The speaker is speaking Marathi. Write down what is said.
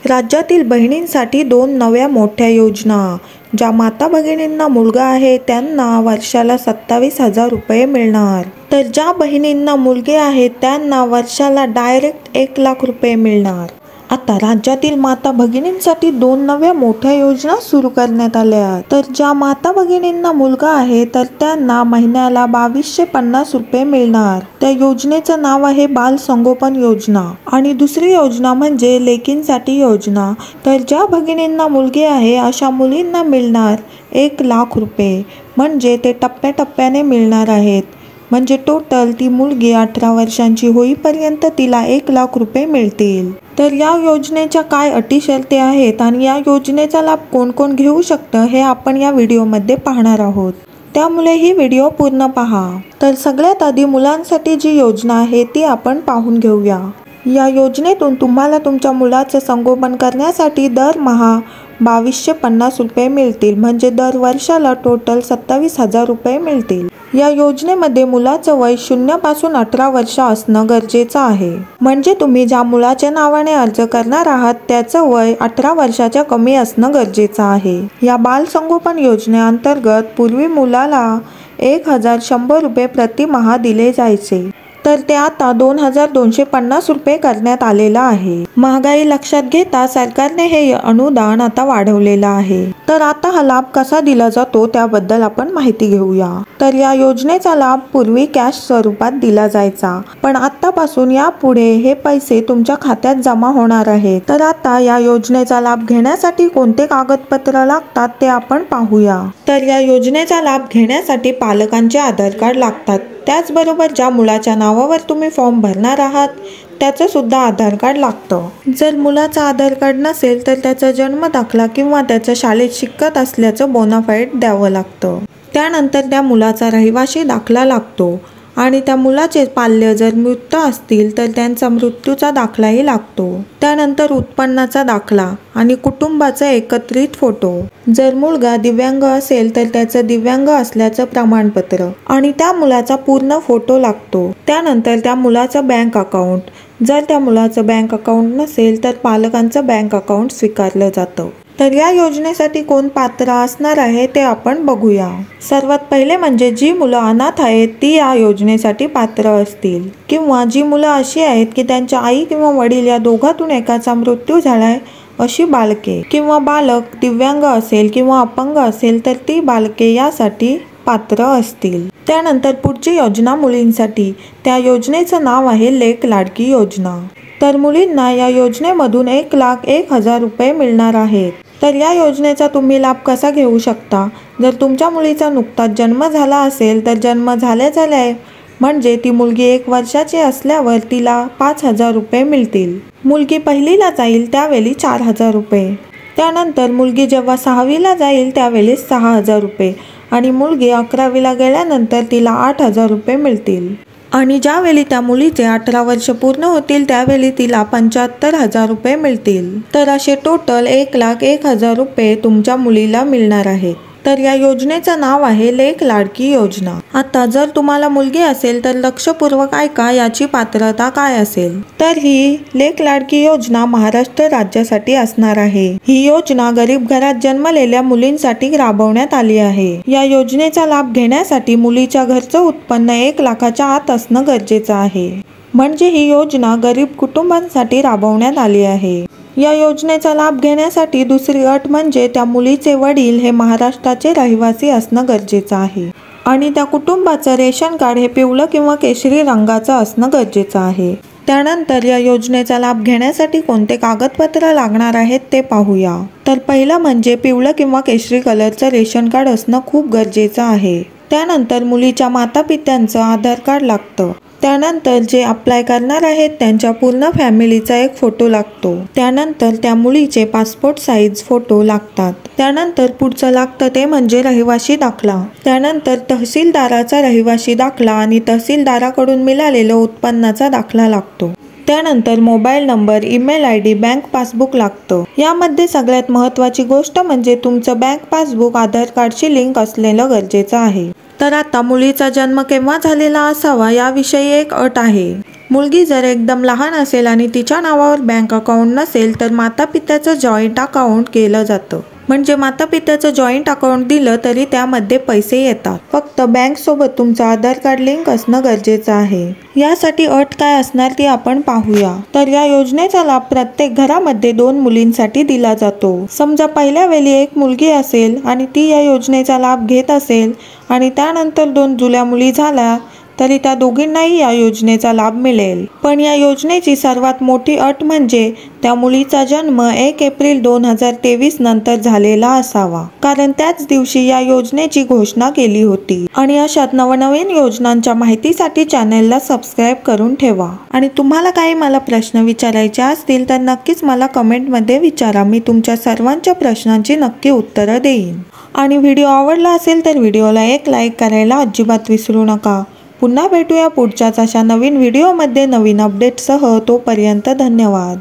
राज्यातील बहिणींसाठी 2 नव्या मोठ्या योजना। ज्या माता भगिनींना मुलगा आहे त्यांना वर्षाला 27,000 रुपये मिळणार। तर ज्या बहिणींना मुलगे आहेत त्यांना वर्षाला डायरेक्ट 1 लाख रुपये मिळणार। आता राज्यातील माता भगिनींसाठी 2 नव्या मोठ्या योजना सुरू करण्यात आल्या। तर ज्या माता भगिनींना मुलगा आहे तर त्यांना महिन्याला 2250 रुपये मिळणार। त्या योजनेचं नाव आहे बाल संगोपन योजना। आणि दुसरी योजना म्हणजे लेकींसाठी योजना। तर ज्या भगिनींना मुलगी आहे अशा मुलींना मिळणार 1 लाख रुपये, म्हणजे ते टप्प्याटप्प्याने मिळणार आहेत। म्हणजे टोटल ती मुलगी 18 वर्षांची होईपर्यंत तिला 1 लाख रुपये मिळतील। तर या योजनेच्या काय अटी शर्ती आहेत आणि या योजनेचा लाभ कोण कोण घेऊ शकतं हे आपण या व्हिडिओमध्ये पाहणार आहोत, त्यामुळे ही व्हिडिओ पूर्ण पहा। तर सगळ्यात आधी मुलांसाठी जी योजना आहे ती आपण पाहून घेऊया। या योजनेतून तुम्हाला तुमच्या मुलाचं संगोपन करण्यासाठी दरमहा 2250 रुपये मिळतील, म्हणजे दर वर्षाला टोटल 27,000 रुपये मिळतील। या योजनेमध्ये मुलाचं वय 0 पासून 18 वर्ष असणं गरजेचं आहे। म्हणजे तुम्ही ज्या मुलाच्या नावाने अर्ज करणार आहात त्याचं वय 18 वर्षाच्या कमी असणं गरजेचं आहे। या बाल संगोपन योजनेअंतर्गत पूर्वी मुलाला 1,100 रुपये प्रतिमाह दिले जायचे, तर ते आता 2,250 रुपये करण्यात आलेलं आहे। महागाई लक्षात घेता सरकारने हे अनुदान आता वाढवलेलं आहे। तर आता हा लाभ कसा दिला जातो त्याबद्दल आपण माहिती घेऊया। तर या योजनेचा लाभ पूर्वी कॅश स्वरूपात दिला जायचा, पण आतापासून यापुढे हे पैसे तुमच्या खात्यात जमा होणार आहेत। तर आता या योजनेचा लाभ घेण्यासाठी कोणते कागदपत्र लागतात ते आपण पाहूया। तर या योजनेचा लाभ घेण्यासाठी पालकांचे आधार कार्ड लागतात। त्याचबरोबर ज्या मुलाच्या नावावर तुम्ही फॉर्म भरणार आहात त्याचं सुद्धा आधार कार्ड लागतं। जर मुलाचा आधार कार्ड नसेल तर त्याचा जन्म दाखला किंवा त्याच्या शाळेत शिकत असल्याचं बोनाफाईड द्यावं लागतं। त्यानंतर त्या मुलाचा रहिवासी दाखला लागतो आणि त्या मुलाचे पाल्य जर मृत असतील तर त्यांचा मृत्यूचा दाखलाही लागतो। त्यानंतर उत्पन्नाचा दाखला आणि कुटुंबाचा एकत्रित फोटो। जर मुलगा दिव्यांग असेल तर त्याचं दिव्यांग असल्याचं प्रमाणपत्र आणि त्या मुलाचा पूर्ण फोटो लागतो। त्यानंतर त्या मुलाचं बँक अकाउंट, जर त्या मुलाचं बँक अकाउंट नसेल तर पालकांचं बँक अकाउंट स्वीकारलं जातं। तर या योजनेसाठी कोण पात्र असणार आहे ते आपण बघूया। सर्वात पहिले म्हणजे जी मुलं अनाथ आहेत ती या योजनेसाठी पात्र असतील, किंवा जी मुलं अशी आहेत की त्यांच्या आई किंवा वडील या दोघातून एकाचा मृत्यू झालाय अशी बालके, किंवा बालक दिव्यांग असेल किंवा अपंग असेल तर ती बालके यासाठी पात्र असतील। त्यानंतर पुढची योजना मुलींसाठी, त्या योजनेचं नाव आहे लेक लाडकी योजना। तर मुलींना या योजनेमधून 1,01,000 रुपये मिळणार आहेत। तर या योजनेचा तुम्ही लाभ कसा घेऊ शकता? जर तुमच्या मुलीचा नुकताच जन्म झाला असेल तर जन्म झाल्या म्हणजे ती मुलगी 1 वर्षाची असल्यावर तिला 5,000 रुपये मिळतील। मुलगी पहिलीला जाईल त्यावेळी 4,000 रुपये। त्यानंतर मुलगी जेव्हा 6वीला जाईल त्यावेळी 6,000 रुपये आणि मुलगी 11वीला गेल्यानंतर तिला 8,000 रुपये मिळतील। आणि ज्यावेळी त्या मुलीचे 18 वर्ष पूर्ण होतील त्यावेळी तिला 75,000 रुपये मिळतील। तर असे टोटल 1,01,000 रुपये तुमच्या मुलीला मिळणार आहेत। तर या योजनेचं नाव आहे लेक लाडकी योजना। आता जर तुम्हाला मुलगी असेल तर लक्षपूर्वक ऐका याची पात्रता काय असेल। तर ही लेक लाडकी योजना महाराष्ट्र राज्यासाठी असणार आहे। ही योजना गरीब घरात जन्मलेल्या मुलींसाठी राबवण्यात आली आहे। या योजनेचा लाभ घेण्यासाठी मुलीच्या घरचं उत्पन्न 1 लाखाच्या आत असणं गरजेचं आहे, म्हणजे ही योजना गरीब कुटुंबांसाठी राबवण्यात आली आहे। या योजनेचा लाभ घेण्यासाठी दुसरी अट म्हणजे त्या मुलीचे वडील हे महाराष्ट्राचे रहिवासी असणं गरजेचं आहे आणि त्या कुटुंबाचं रेशन कार्ड हे पिवळं किंवा केशरी रंगाचं असणं गरजेचं आहे। त्यानंतर या योजनेचा लाभ घेण्यासाठी कोणते कागदपत्र लागणार आहेत ते पाहूया। तर पहिलं म्हणजे पिवळं किंवा केशरी कलरचं रेशन कार्ड असणं खूप गरजेचं आहे। त्यानंतर मुलीच्या मातापित्यांचं आधार कार्ड लागतं। त्यानंतर जे अप्लाय करणार आहेत त्यांच्या पूर्ण फॅमिलीचा एक फोटो लागतो। त्यानंतर त्या मुलीचे पासपोर्ट साईज फोटो लागतात। त्यानंतर पुढचं लागतं ते म्हणजे रहिवासी दाखला। त्यानंतर तहसीलदाराचा रहिवासी दाखला आणि तहसीलदाराकडून मिळालेला उत्पन्नाचा दाखला लागतो। त्यानंतर mobile number, email ID, bank passbook लागतं। यामध्ये सगळ्यात महत्त्वाची गोष्ट म्हणजे तुमचं बँक पासबुक आधार कार्डशी लिंक असलेलं गरजेचं आहे। तर आता मुलीचा जन्म केव्हा झालेला असावा याविषयी एक अट आहे। मुलगी जर एकदम लहान असेल आणि तिच्या नावावर बँक अकाउंट नसेल तर माता पित्याचं जॉईंट अकाउंट केलं जातं। म्हणजे माता पित्याचं जॉईंट अकाउंट दिलं तरी त्यामध्ये पैसे येतात। फक्त बँक सोबत तुमचं आधार कार्ड लिंक असणं गरजेचं आहे। यासाठी अट काय असणार ती आपण पाहूया। तर या योजनेचा लाभ प्रत्येक घरामध्ये 2 मुलींसाठी दिला जातो। समजा पहिल्या वेळी एक मुलगी असेल आणि ती या योजनेचा लाभ घेत असेल आणि त्यानंतर 2 जुळ्या मुली झाल्या तरी त्या दोघींनाही या योजनेचा लाभ मिळेल। पण या योजनेची सर्वात मोठी अट म्हणजे त्या मुलीचा जन्म 1 एप्रिल 2023 नंतर झालेला असावा, कारण त्याच दिवशी या योजनेची घोषणा केली होती। आणि अशात नवनवीन योजनांच्या माहितीसाठी चॅनलला सबस्क्राईब करून ठेवा। आणि तुम्हाला काही मला प्रश्न विचारायचे असतील तर नक्कीच मला कमेंटमध्ये विचारा, मी तुमच्या सर्वांच्या प्रश्नांची नक्की उत्तरं देईन। आणि व्हिडिओ आवडला असेल तर व्हिडिओला एक लाईक करायला अजिबात विसरू नका। पुन्हा भेटूया पुढच्याच अशा नवीन व्हिडिओमध्ये नवीन अपडेटसह। तोपर्यंत धन्यवाद।